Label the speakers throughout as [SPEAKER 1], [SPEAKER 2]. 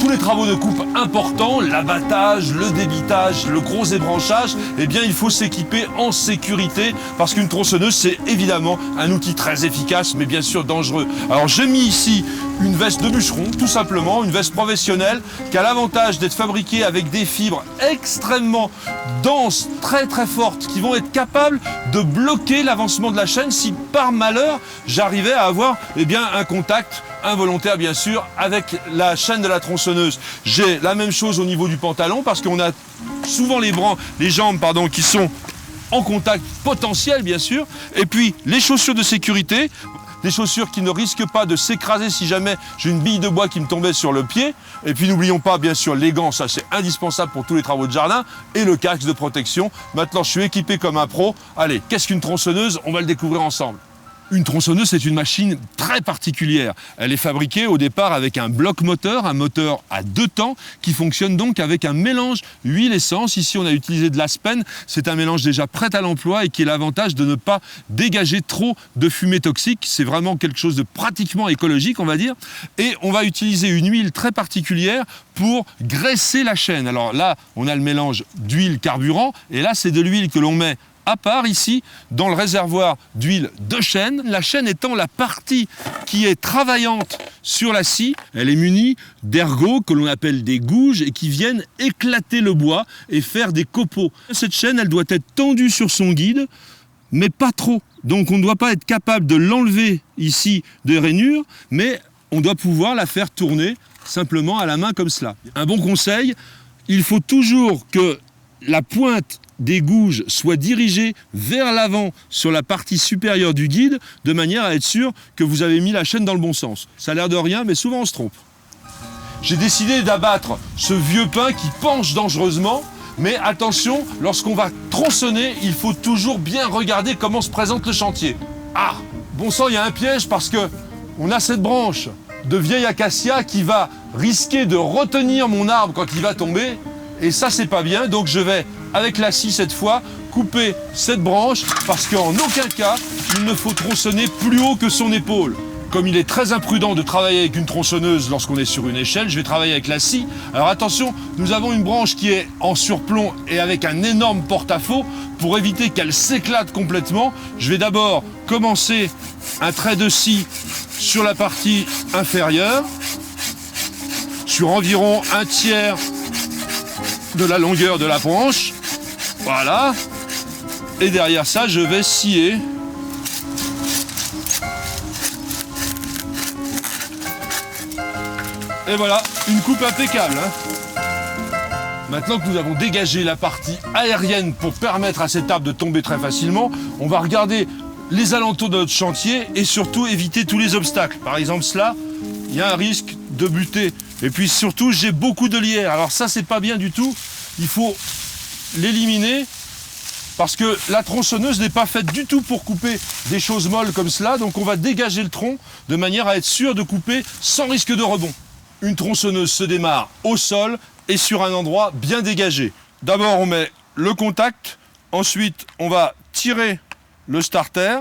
[SPEAKER 1] tous les travaux de coupe importants, l'abattage, le débitage, le gros ébranchage, eh bien il faut s'équiper en sécurité parce qu'une tronçonneuse c'est évidemment un outil très efficace mais bien sûr dangereux. Alors j'ai mis ici une veste de bûcheron, tout simplement, une veste professionnelle qui a l'avantage d'être fabriquée avec des fibres extrêmement denses, très très fortes, qui vont être capables de bloquer l'avancement de la chaîne si par malheur j'arrivais à avoir un contact involontaire bien sûr avec la chaîne de la tronçonneuse. J'ai la même chose au niveau du pantalon parce qu'on a souvent les jambes qui sont en contact potentiel bien sûr, et puis les chaussures de sécurité, des chaussures qui ne risquent pas de s'écraser si jamais j'ai une bille de bois qui me tombait sur le pied. Et puis n'oublions pas bien sûr les gants, ça c'est indispensable pour tous les travaux de jardin, et le casque de protection. Maintenant je suis équipé comme un pro. Allez, qu'est-ce qu'une tronçonneuse? On va le découvrir ensemble. Une tronçonneuse, c'est une machine très particulière. Elle est fabriquée au départ avec un bloc moteur, un moteur à 2 temps, qui fonctionne donc avec un mélange huile-essence. Ici, on a utilisé de l'aspen. C'est un mélange déjà prêt à l'emploi et qui a l'avantage de ne pas dégager trop de fumée toxique. C'est vraiment quelque chose de pratiquement écologique, on va dire. Et on va utiliser une huile très particulière pour graisser la chaîne. Alors là, on a le mélange d'huile carburant, et là, c'est de l'huile que l'on met à part ici, dans le réservoir d'huile de chêne. La chaîne étant la partie qui est travaillante sur la scie, elle est munie d'ergots que l'on appelle des gouges et qui viennent éclater le bois et faire des copeaux. Cette chaîne, elle doit être tendue sur son guide, mais pas trop. Donc on ne doit pas être capable de l'enlever ici de rainures, mais on doit pouvoir la faire tourner simplement à la main comme cela. Un bon conseil, il faut toujours que la pointe des gouges soit dirigée vers l'avant sur la partie supérieure du guide, de manière à être sûr que vous avez mis la chaîne dans le bon sens. Ça a l'air de rien, mais souvent on se trompe. J'ai décidé d'abattre ce vieux pin qui penche dangereusement, mais attention, lorsqu'on va tronçonner, il faut toujours bien regarder comment se présente le chantier. Ah, bon sang, il y a un piège parce que on a cette branche de vieille acacia qui va risquer de retenir mon arbre quand il va tomber, et ça c'est pas bien, donc je vais avec la scie cette fois, couper cette branche parce qu'en aucun cas, il ne faut tronçonner plus haut que son épaule. Comme il est très imprudent de travailler avec une tronçonneuse lorsqu'on est sur une échelle, je vais travailler avec la scie. Alors attention, nous avons une branche qui est en surplomb et avec un énorme porte-à-faux. Pour éviter qu'elle s'éclate complètement, je vais d'abord commencer un trait de scie sur la partie inférieure, sur environ 1/3 de la longueur de la branche. Voilà. Et derrière ça, je vais scier. Et voilà, une coupe impeccable. Maintenant que nous avons dégagé la partie aérienne pour permettre à cet arbre de tomber très facilement, on va regarder les alentours de notre chantier et surtout éviter tous les obstacles. Par exemple, cela, il y a un risque de buter. Et puis surtout, j'ai beaucoup de lierre. Alors ça, c'est pas bien du tout. Il faut l'éliminer parce que la tronçonneuse n'est pas faite du tout pour couper des choses molles comme cela. Donc on va dégager le tronc de manière à être sûr de couper sans risque de rebond. Une tronçonneuse se démarre au sol et sur un endroit bien dégagé. D'abord on met le contact, ensuite on va tirer le starter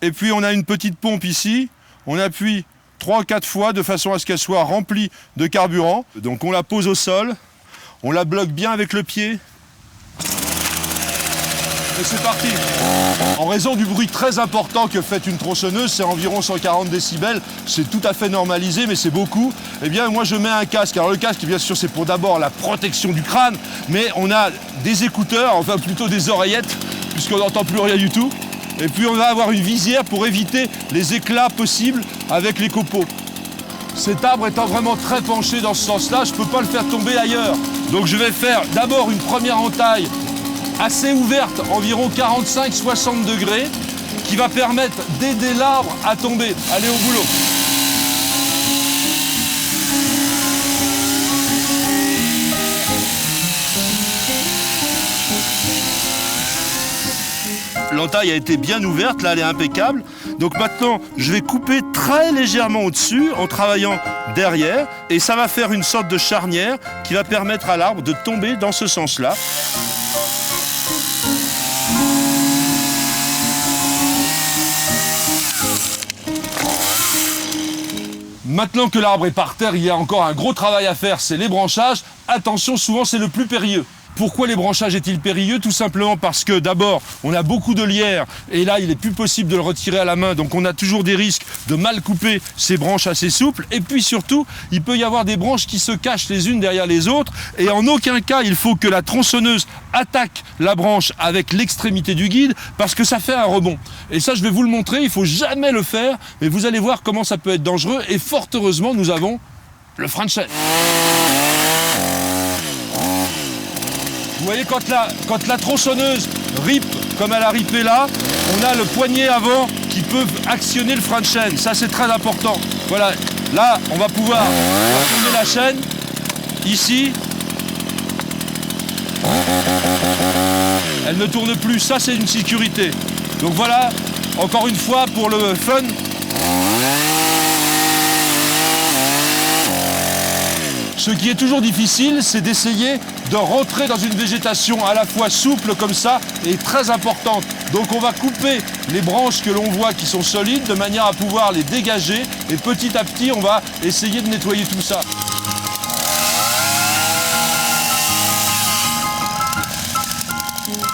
[SPEAKER 1] et puis on a une petite pompe ici. On appuie 3 ou 4 fois de façon à ce qu'elle soit remplie de carburant. Donc on la pose au sol, on la bloque bien avec le pied. Et c'est parti. En raison du bruit très important que fait une tronçonneuse, c'est environ 140 décibels, c'est tout à fait normalisé, mais c'est beaucoup. Eh bien, moi, je mets un casque. Alors, le casque, bien sûr, c'est pour d'abord la protection du crâne, mais on a des écouteurs, enfin plutôt des oreillettes, puisqu'on n'entend plus rien du tout. Et puis, on va avoir une visière pour éviter les éclats possibles avec les copeaux. Cet arbre étant vraiment très penché dans ce sens-là, je ne peux pas le faire tomber ailleurs. Donc, je vais faire d'abord une première entaille assez ouverte, environ 45-60 degrés, qui va permettre d'aider l'arbre à tomber. Allez au boulot. L'entaille a été bien ouverte, là elle est impeccable. Donc maintenant, je vais couper très légèrement au-dessus en travaillant derrière et ça va faire une sorte de charnière qui va permettre à l'arbre de tomber dans ce sens-là. Maintenant que l'arbre est par terre, il y a encore un gros travail à faire, c'est les branchages. Attention, souvent c'est le plus périlleux. Pourquoi les branchages est-il périlleux? Tout simplement parce que d'abord, on a beaucoup de lierre et là, il n'est plus possible de le retirer à la main. Donc on a toujours des risques de mal couper ces branches assez souples. Et puis surtout, il peut y avoir des branches qui se cachent les unes derrière les autres. Et en aucun cas, il faut que la tronçonneuse attaque la branche avec l'extrémité du guide parce que ça fait un rebond. Et ça, je vais vous le montrer, il ne faut jamais le faire. Mais vous allez voir comment ça peut être dangereux. Et fort heureusement, nous avons le frein de chaîne. Vous voyez, quand la tronçonneuse rip comme elle a ripé là, on a le poignet avant qui peut actionner le frein de chaîne. Ça, c'est très important. Voilà, là, on va pouvoir tourner la chaîne, ici. Elle ne tourne plus, ça, c'est une sécurité. Donc voilà, encore une fois, pour le fun. Ce qui est toujours difficile, c'est d'essayer de rentrer dans une végétation à la fois souple comme ça et très importante. Donc on va couper les branches que l'on voit qui sont solides de manière à pouvoir les dégager et petit à petit on va essayer de nettoyer tout ça.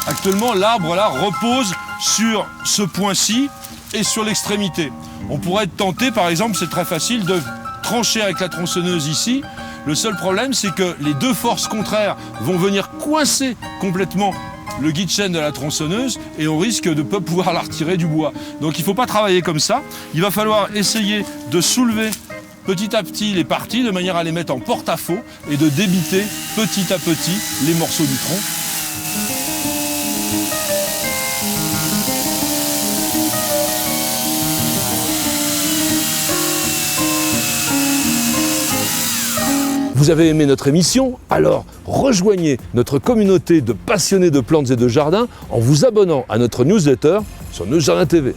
[SPEAKER 1] Actuellement, l'arbre là repose sur ce point-ci et sur l'extrémité. On pourrait être tenté, par exemple, c'est très facile, de trancher avec la tronçonneuse ici. Le seul problème, c'est que les deux forces contraires vont venir coincer complètement le guide chaîne de la tronçonneuse et on risque de ne pas pouvoir la retirer du bois. Donc il ne faut pas travailler comme ça. Il va falloir essayer de soulever petit à petit les parties de manière à les mettre en porte-à-faux et de débiter petit à petit les morceaux du tronc. Vous avez aimé notre émission? Alors rejoignez notre communauté de passionnés de plantes et de jardins en vous abonnant à notre newsletter sur Nos Jardins TV.